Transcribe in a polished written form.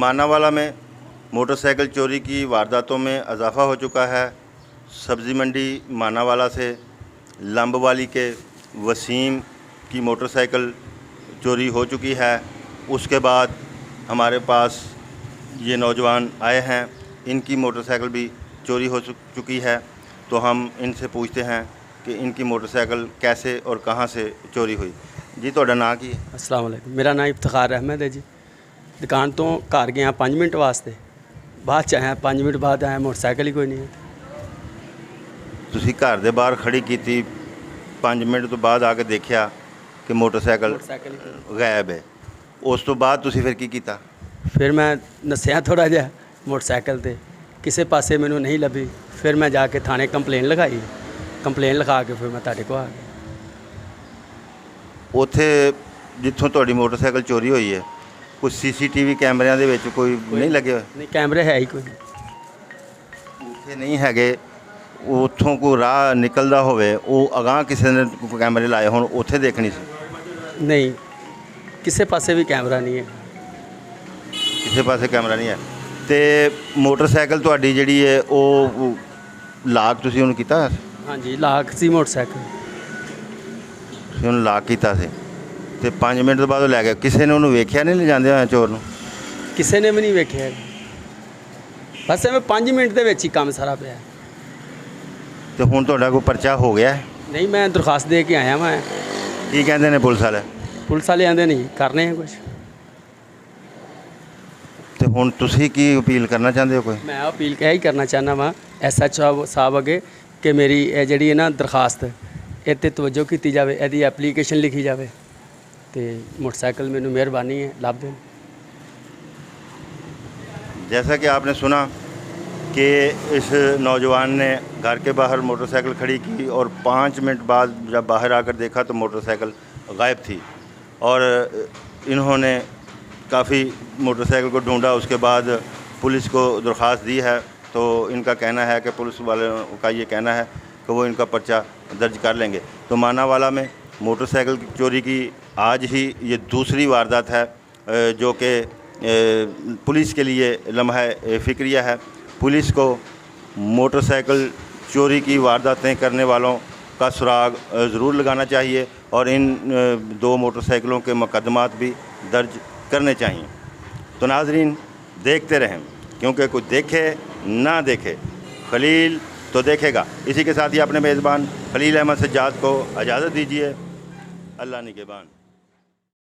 मानावाला में मोटरसाइकिल चोरी की वारदातों में इजाफ़ा हो चुका है। सब्ज़ी मंडी मानावाला से लंबवाली के वसीम की मोटरसाइकिल चोरी हो चुकी है। उसके बाद हमारे पास ये नौजवान आए हैं, इनकी मोटरसाइकिल भी चोरी हो चुकी है। तो हम इनसे पूछते हैं कि इनकी मोटरसाइकिल कैसे और कहाँ से चोरी हुई। जी तुहाडा नाम की है? अस्सलाम वालेकुम, मेरा नाम इफ्तिखार अहमद है जी। दुकान तो घर गया 5 मिनट वास्ते, बाद च आया 5 मिनट बाद आया, मोटरसाइकिल ही कोई नहीं है। ਤੁਸੀਂ ਘਰ ਦੇ ਬਾਹਰ ਖੜੀ ਕੀਤੀ, 5 ਮਿੰਟ ਤੋਂ ਬਾਅਦ ਆ ਕੇ ਦੇਖਿਆ ਕਿ ਮੋਟਰਸਾਈਕਲ ਗਾਇਬ ਹੈ। ਉਸ ਤੋਂ ਬਾਅਦ ਤੁਸੀਂ ਫਿਰ ਕੀ ਕੀਤਾ? फिर मैं नसिया थोड़ा जहा मोटरसाइकिल ते, किसी पासे मैनू नहीं लभी। फिर मैं जाके थाने कंप्लेन लगाई, कंप्लेन लिखा के फिर मैं तुहाडे कोल आ गया। ਉੱਥੇ ਜਿੱਥੋਂ ਤੁਹਾਡੀ ਮੋਟਰਸਾਈਕਲ ਚੋਰੀ ਹੋਈ ਹੈ ਕੋਈ CCTV ਕੈਮਰਿਆਂ ਦੇ ਵਿੱਚ ਕੋਈ ਨਹੀਂ ਲੱਗੇ ਹੋਏ? नहीं कैमरे है ही कोई नहीं। ਉੱਥੇ ਨਹੀਂ ਹੈਗੇ। ਉੱਥੋਂ ਕੋਈ ਰਾਹ ਨਿਕਲਦਾ ਹੋਵੇ, ਉਹ ਅਗਾਂਹ ਕਿਸੇ ਨੇ ਕੈਮਰੇ ਲਾਏ ਹੋਣ, ਉੱਥੇ ਦੇਖਣੀ ਸੀ। नहीं किसी पासे भी कैमरा नहीं है। ਕਿਸੇ ਪਾਸੇ ਕੈਮਰਾ ਨਹੀਂ ਹੈ। ਤੇ ਮੋਟਰਸਾਈਕਲ ਤੁਹਾਡੀ ਜਿਹੜੀ ਹੈ ਉਹ ਲਾਕ ਤੁਸੀਂ ਉਹਨੂੰ ਕੀਤਾ? हाँ जी, लाख सी मोटरसाइकिल। ਤੁਸੀਂ ਉਹਨੂੰ ਲਾਕ ਕੀਤਾ ਸੀ ਤੇ 5 ਮਿੰਟ ਤੋਂ ਬਾਅਦ ਉਹ ਲੈ ਗਿਆ। ਕਿਸੇ ਨੇ ਉਹਨੂੰ ਵੇਖਿਆ ਨਹੀਂ ਲਿਜਾਂਦੇ ਹੋਏ ਚੋਰ ਨੂੰ? किसी ने भी नहीं वेख्या, बस मैं 5 मिनट ਦੇ ਵਿੱਚ ਹੀ ਕੰਮ ਸਾਰਾ ਪਿਆ। ਤੇ ਹੁਣ ਤੁਹਾਡਾ ਕੋਈ ਪਰਚਾ ਹੋ ਗਿਆ ਹੈ? नहीं मैं दरखास्त दे के आया। मैं ਕੀ ਕਹਿੰਦੇ ਨੇ ਪੁਲਿਸ ਵਾਲੇ? पुलिस वाले आंदे नहीं करने हैं कुछ। ਤੇ ਹੁਣ ਤੁਸੀਂ ਕੀ ਅਪੀਲ ਕਰਨਾ ਚਾਹੁੰਦੇ ਹੋ? ਕੋਈ मैं अपील यही करना चाहना वा SHO साहब अगे कि मेरी ये जी है ना दरखास्त इत्ते तवज्जो की जाए, यदि एप्लीकेशन लिखी जाए तो मोटरसाइकिल मैनू मेहरबानी है लब दें। जैसा कि आपने सुना कि इस नौजवान ने घर के बाहर मोटरसाइकिल खड़ी की और 5 मिनट बाद जब बाहर आकर देखा तो मोटरसाइकिल गायब थी और इन्होंने काफ़ी मोटरसाइकिल को ढूंढा। उसके बाद पुलिस को दरख्वास्त दी है। तो इनका कहना है कि पुलिस वालों का ये कहना है कि वो इनका पर्चा दर्ज कर लेंगे। तो मानावाला में मोटरसाइकिल की चोरी की आज ही ये दूसरी वारदात है जो कि पुलिस के लिए लम्हा फ़िक्रिया है। पुलिस को मोटरसाइकिल चोरी की वारदातें करने वालों का सुराग ज़रूर लगाना चाहिए और इन 2 मोटरसाइकिलों के मुकदमात भी दर्ज करने चाहिए। तो नाज़रीन देखते रहें, क्योंकि कोई देखे ना देखे खलील तो देखेगा। इसी के साथ ही अपने मेज़बान खलील अहमद सज्जाद को इजाज़त दीजिए। अल्लाह निगहबान।